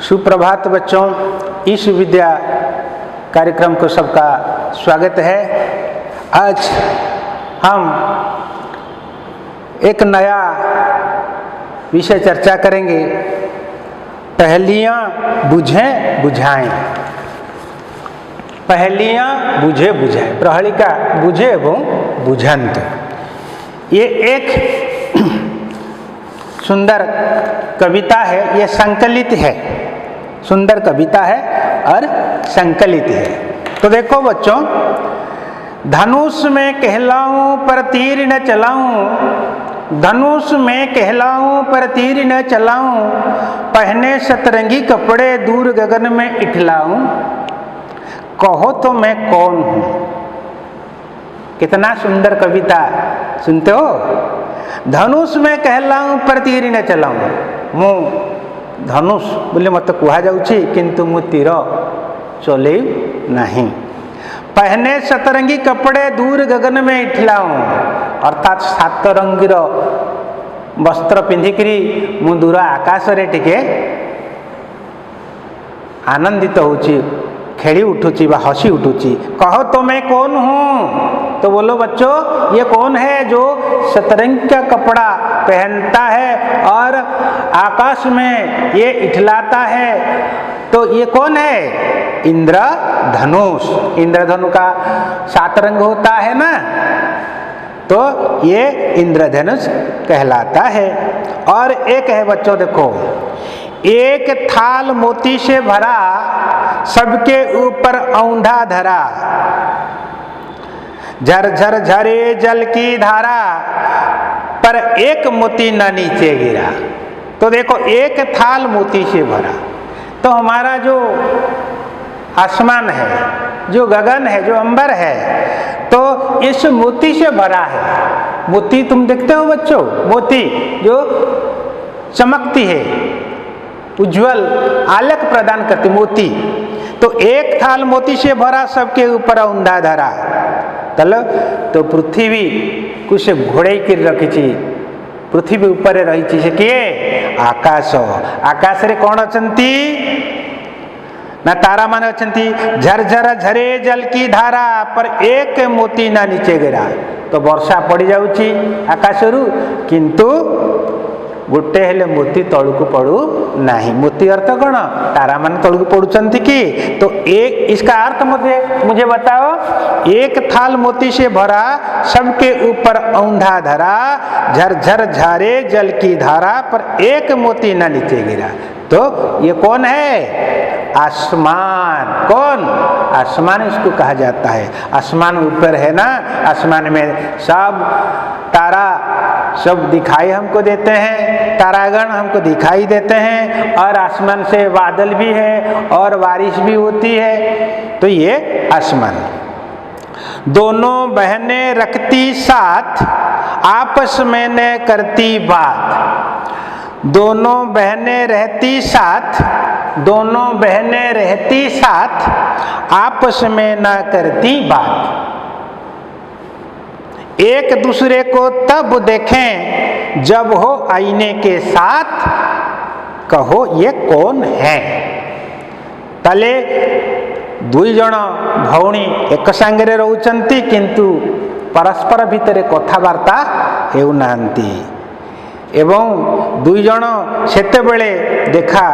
सुप्रभात बच्चों, इस विद्या कार्यक्रम को सबका स्वागत है। आज हम एक नया विषय चर्चा करेंगे, पहेलियाँ बुझें बुझाएं। पहेलियाँ बुझे बुझाएं, प्रहलिका बुझे एवं बुझंत। ये एक सुंदर कविता है, ये संकलित है, सुंदर कविता है और संकलित है। तो देखो बच्चों, धनुष में कहलाऊं पर तीर न चलाऊं, धनुष में कहलाऊं पर तीर न चलाऊं, पहने सतरंगी कपड़े दूर गगन में इठलाऊं, कहो तो मैं कौन हूं। कितना सुंदर कविता, सुनते हो। धनुष में कहलाऊं पर तीर न चलाऊं, मु धनुष बोले मत कुहा जाउछि किंतु मु तीर चले नहीं। पहने सतरंगी कपड़े दूर गगन में इठलाऊं, अर्थात सातरंगीर वस्त्र पिंधिकरी मु दूर आकाश रे टिके आनंदित होउछि, खेली उठुची व हंसी उठुची। कहो तो मैं कौन हूँ। तो बोलो बच्चों, ये कौन है जो सतरंग का कपड़ा पहनता है और आकाश में ये इठलाता है। तो ये कौन है? इंद्रधनुष। इंद्रधनु का 7 रंग होता है ना, तो ये इंद्रधनुष कहलाता है। और एक है बच्चों, देखो, एक थाल मोती से भरा, सबके ऊपर औंधा धरा, झरझर झरे जल की धारा, पर एक मोती न नीचे गिरा। तो देखो, एक थाल मोती से भरा, तो हमारा जो आसमान है, जो गगन है, जो अंबर है, तो इस मोती से भरा है। मोती तुम देखते हो बच्चों, मोती जो चमकती है, उज्जवल आलोक प्रदान करती मोती। तो एक थाल मोती से भरा, सबके ऊपर औंधा धरा। चलो, तो पृथ्वी कुछ घोड़े कर रखी, पृथ्वी ऊपर रही से किए आकाश। आकाश रे कौन अछंती ना, तारा माने अछंती। झरझर झरे जल की धारा, पर एक मोती ना नीचे गिरा। तो वर्षा पड़ी जाउची आकाशरू, किंतु गोटे हेले मोती तलू पड़ू नहीं। मोती अर्थ कौन? तारा मान तलू पड़ुचंती कि। तो एक इसका अर्थ मुझे बताओ। एक थाल मोती से भरा, सबके ऊपर औंधा धरा, झरझर झारे जल की धारा, पर एक मोती न नीचे गिरा। तो ये कौन है? आसमान। कौन? आसमान इसको कहा जाता है। आसमान ऊपर है ना, आसमान में सब तारा सब दिखाई हमको देते हैं, तारागण हमको दिखाई देते हैं, और आसमान से बादल भी है और बारिश भी होती है। तो ये आसमान। दोनों बहनें रखती साथ, आपस में न करती बात। दोनों बहनें रहती साथ, दोनों बहनें रहती साथ, आपस में न करती बात। एक दूसरे को तब देखें जब हो आईने के साथ, कहो ये कौन है। तले दुई जन भौणी एक सांगरे रहउचंती, किंतु परस्पर भितरे कथावार्ता हेउ नांती, एवं दुई जन सेते बेले देखा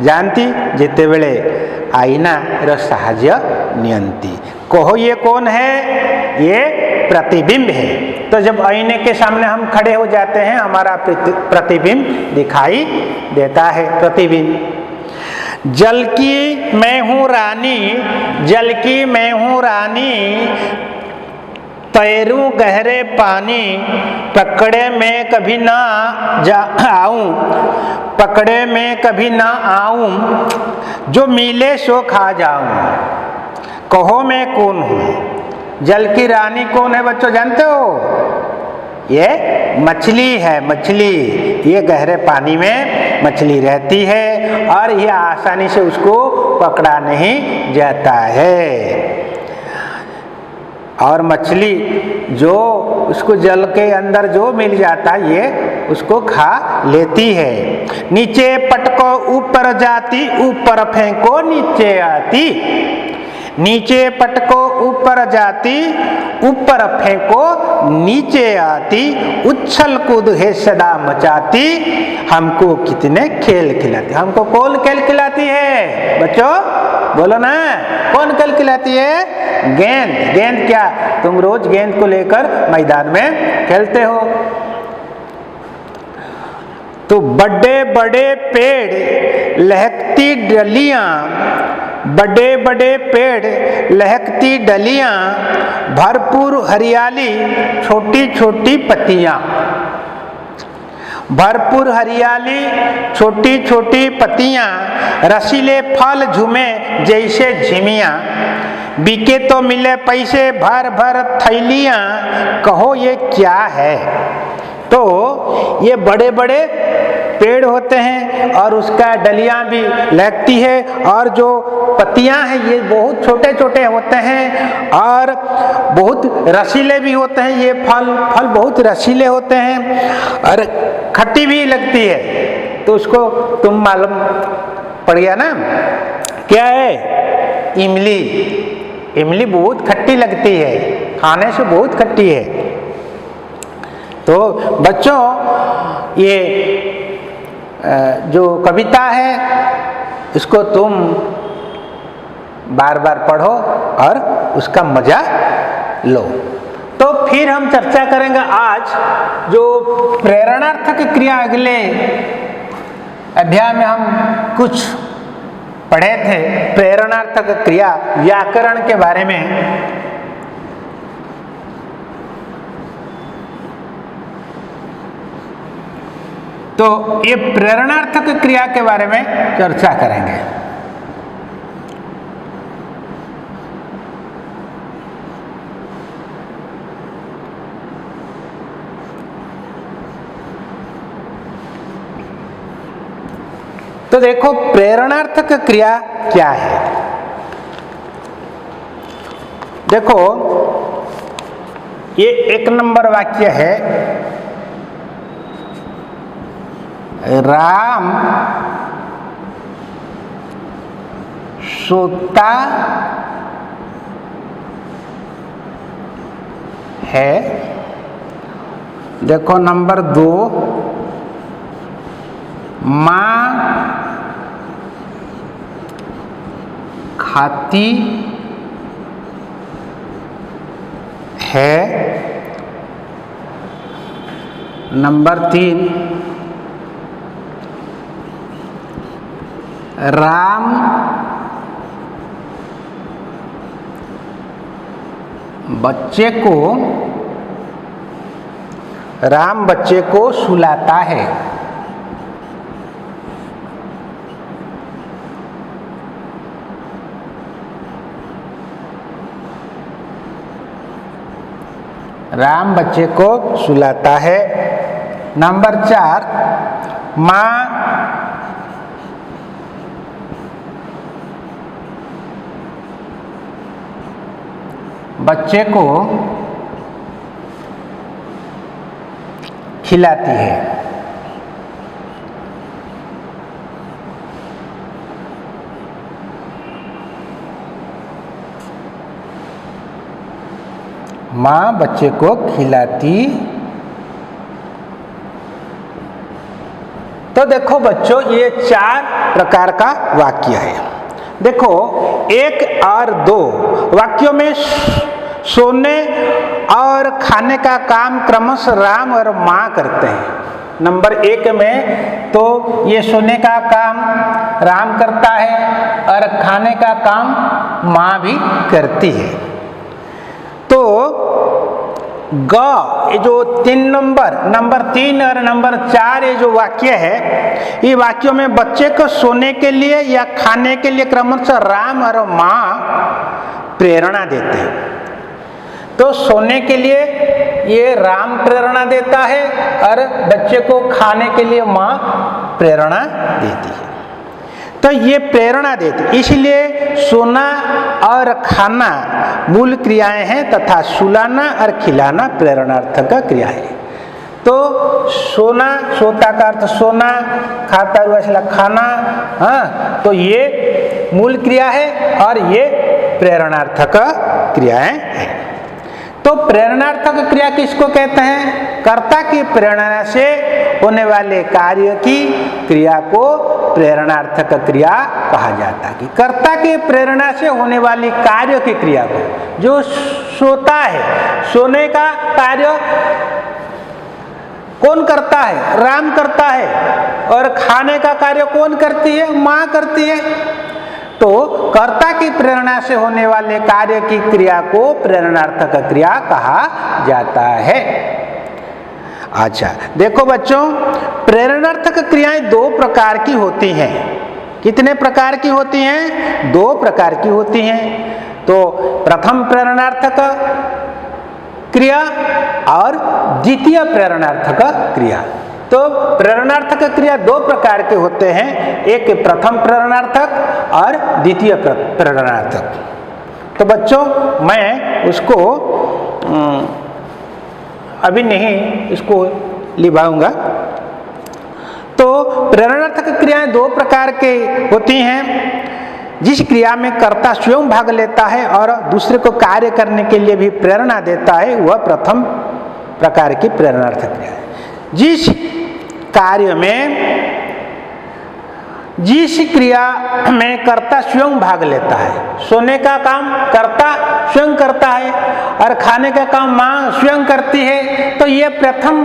जानती जेतेबेले आईना रो साहाय्य नियंती। कहो ये कौन है? ये प्रतिबिंब है। तो जब आईने के सामने हम खड़े हो जाते हैं, हमारा प्रतिबिंब दिखाई देता है। प्रतिबिंब। जल की मैं हूँ रानी, जल की मैं हूँ रानी, तैरूं गहरे पानी, पकड़े में कभी ना आऊं, पकड़े में कभी ना आऊं, जो मिले सो खा जाऊं, कहो मैं कौन हूं। जल की रानी कौन है बच्चों, जानते हो? ये मछली है। मछली ये गहरे पानी में मछली रहती है और ये आसानी से उसको पकड़ा नहीं जाता है। और मछली जो उसको जल के अंदर जो मिल जाता है, ये उसको खा लेती है। नीचे पटको ऊपर जाती, ऊपर फेंको नीचे आती। नीचे पटको ऊपर जाती, ऊपर फेंको नीचे आती। उछल कूद है सदा मचाती, हमको कितने खेल खिलाती। हमको कौन खेल खिलाती है बच्चों, बोलो ना, कौन खेल खिलाती है? गेंद। गेंद क्या, तुम रोज गेंद को लेकर मैदान में खेलते हो। तो बड़े बड़े पेड़ लहकती डलियां, बड़े बड़े पेड़ लहकती डलियां, भरपूर हरियाली छोटी छोटी पत्तियां। भरपूर हरियाली छोटी छोटी पत्तियां, रसीले फल झूमे जैसे झिमियां। बिके तो मिले पैसे भर भर थैलियां, कहो ये क्या है। तो ये बड़े बड़े पेड़ होते हैं और उसका डलियां भी लहकती है, और जो पत्तियां हैं ये बहुत छोटे छोटे होते हैं और बहुत रसीले भी होते हैं। ये फल बहुत रसीले होते हैं और खट्टी भी लगती है। तो उसको तुम मालूम पड़ गया ना, क्या है? इमली। इमली बहुत खट्टी लगती है, खाने से बहुत खट्टी है। तो बच्चों ये जो कविता है इसको तुम बार बार पढ़ो और उसका मजा लो। तो फिर हम चर्चा करेंगे आज जो प्रेरणार्थक क्रिया, अगले अध्याय में हम कुछ पढ़े थे प्रेरणार्थक क्रिया व्याकरण के बारे में। तो ये प्रेरणार्थक क्रिया के बारे में चर्चा करेंगे। तो देखो प्रेरणार्थक क्रिया क्या है। देखो ये 1 नंबर वाक्य है, राम सोता है। देखो नंबर 2, माँ खाती है। नंबर 3, राम बच्चे को सुलाता है। राम बच्चे को सुलाता है। नंबर 4, माँ बच्चे को खिलाती है। माँ बच्चे को खिलाती। तो देखो बच्चों ये 4 प्रकार का वाक्य है। देखो 1 और 2 वाक्यों में सोने और खाने का काम क्रमशः राम और माँ करते हैं। नंबर 1 में तो ये सोने का काम राम करता है और खाने का काम माँ भी करती है। तो ग ये जो 3 नंबर 3 और नंबर 4 ये जो वाक्य है, ये वाक्यों में बच्चे को सोने के लिए या खाने के लिए क्रमशः राम और माँ प्रेरणा देते हैं। तो सोने के लिए ये राम प्रेरणा देता है और बच्चे को खाने के लिए माँ प्रेरणा देती है। तो ये प्रेरणा देती, इसलिए सोना और खाना मूल क्रियाएं हैं तथा सुलाना और खिलाना प्रेरणार्थक क्रिया है। तो सोना, सोता का अर्थ सोना, खाता हुआ इसलिए खाना। हाँ, तो ये मूल क्रिया है और ये प्रेरणार्थक क्रियाएं हैं। तो प्रेरणार्थक क्रिया किसको कहते हैं? कर्ता की प्रेरणा से होने वाले कार्य की क्रिया को प्रेरणार्थक क्रिया कहा जाता है। कि कर्ता की प्रेरणा से होने वाली कार्य की क्रिया को, जो सोता है, सोने का कार्य कौन करता है? राम करता है। और खाने का कार्य कौन करती है? माँ करती है। तो कर्ता की प्रेरणा से होने वाले कार्य की क्रिया को प्रेरणार्थक क्रिया कहा जाता है। अच्छा, देखो बच्चों, प्रेरणार्थक क्रियाएं दो प्रकार की होती हैं। कितने प्रकार की होती हैं? दो प्रकार की होती हैं। तो प्रथम प्रेरणार्थक क्रिया और द्वितीय प्रेरणार्थक क्रिया। तो प्रेरणार्थक क्रिया दो प्रकार के होते हैं, एक प्रथम प्रेरणार्थक और द्वितीय प्रेरणार्थक। तो बच्चों, मैं उसको अभी नहीं इसको लिभाऊंगा। तो प्रेरणार्थक क्रियाएं दो प्रकार के होती हैं। जिस क्रिया में कर्ता स्वयं भाग लेता है और दूसरे को कार्य करने के लिए भी प्रेरणा देता है, वह प्रथम प्रकार की प्रेरणार्थक क्रिया है। जिस कार्य में, जिस क्रिया में कर्ता स्वयं भाग लेता है, सोने का काम कर्ता स्वयं करता है और खाने का काम माँ स्वयं करती है, तो ये प्रथम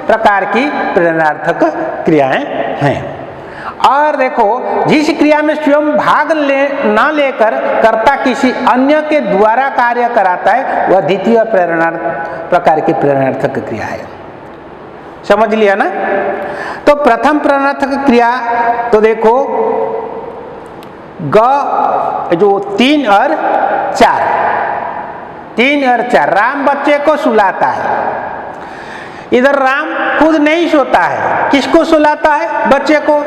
प्रकार की प्रेरणार्थक क्रियाएं हैं। और देखो, जिस क्रिया में स्वयं भाग ना लेकर कर्ता किसी अन्य के द्वारा कार्य कराता है, वह द्वितीय प्रकार की प्रेरणार्थक क्रिया है। समझ लिया ना? तो प्रथम प्रेरणार्थक क्रिया, तो देखो जो 3 और 4, 3 और 4, राम बच्चे को सुलाता है। इधर राम खुद नहीं सोता है, किसको सुलाता है? बच्चे को।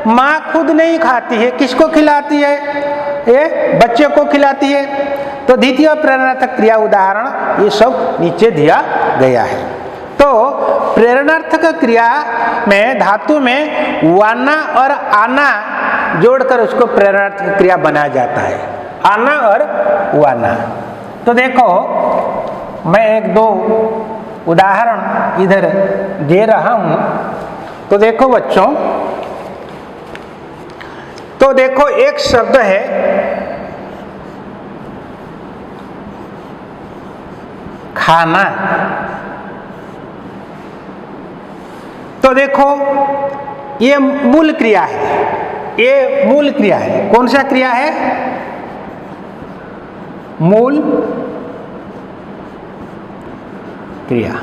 माँ खुद नहीं खाती है, किसको खिलाती है? ये बच्चे को खिलाती है। तो द्वितीय प्रेरणार्थक क्रिया उदाहरण ये सब नीचे दिया गया है। तो प्रेरणार्थक क्रिया में धातु में वाना और आना जोड़कर उसको प्रेरणार्थक क्रिया बनाया जाता है। आना और वाना। तो देखो, मैं एक दो उदाहरण इधर दे रहा हूं। तो देखो बच्चों, तो देखो एक शब्द है खाना। तो देखो, ये मूल क्रिया है, ये मूल क्रिया है। कौन सा क्रिया है? मूल क्रिया।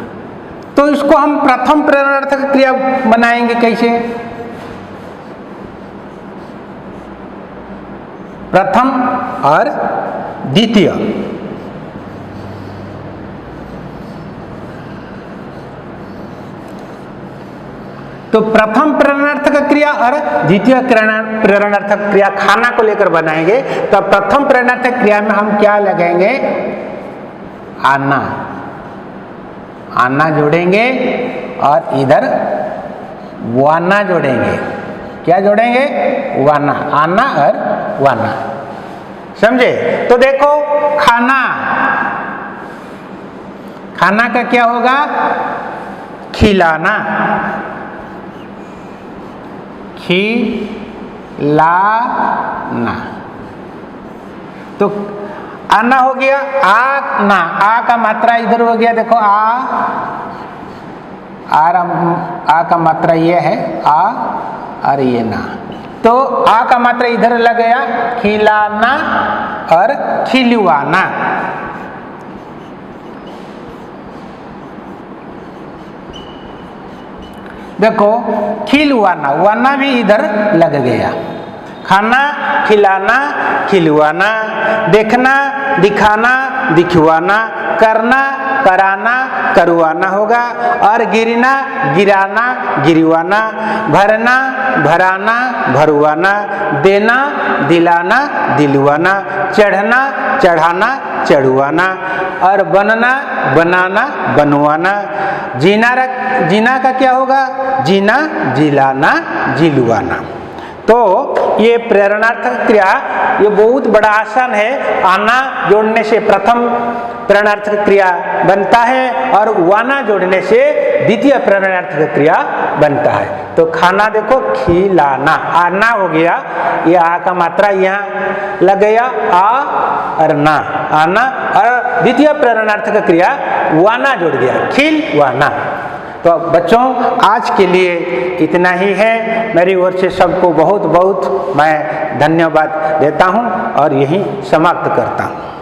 तो इसको हम प्रथम प्रेरणार्थक क्रिया बनाएंगे कैसे? प्रथम और द्वितीय। तो प्रथम प्रेरणार्थक क्रिया और द्वितीय प्रेरणार्थक क्रिया खाना को लेकर बनाएंगे। तो प्रथम प्रेरणार्थक क्रिया में हम क्या लगाएंगे? आना, आना जोड़ेंगे और इधर वाना जोड़ेंगे। क्या जोड़ेंगे? वाना। आना और वाना। समझे? तो देखो, खाना, खाना का क्या होगा? खिलाना, खिलाना। तो आना हो गया, आ ना, आ का मात्रा इधर हो गया। देखो आ का मात्रा ये है, आ और ये ना। तो आ का मात्रा इधर लग गया, खिलाना और खिलवाना। देखो, खिलवाना, वाना भी इधर लग गया। खाना, खिलाना, खिलवाना, देखना, दिखाना, दिखवाना, करना कराना करवाना होगा, और गिरना गिराना गिरवाना, भरना भराना भरवाना, देना दिलाना दिलवाना, चढ़ना चढ़ाना चढ़वाना, और बनना बनाना बनवाना। जीना का क्या होगा? जीना जिलाना जिलवाना। तो ये प्रेरणार्थक क्रिया ये बहुत बड़ा आसान है। आना जोड़ने से प्रथम प्रेरणार्थक क्रिया बनता है और वाना जोड़ने से द्वितीय प्रेरणार्थक क्रिया बनता है। तो खाना देखो खिलाना, आना हो गया, ये आ का मात्रा यहाँ लग गया, आ और ना, आना, और द्वितीय प्रेरणार्थक क्रिया वाना जोड़ गया, खिलवाना। तो बच्चों आज के लिए इतना ही है। मेरी ओर से सबको बहुत बहुत मैं धन्यवाद देता हूँ और यही समाप्त करता हूँ।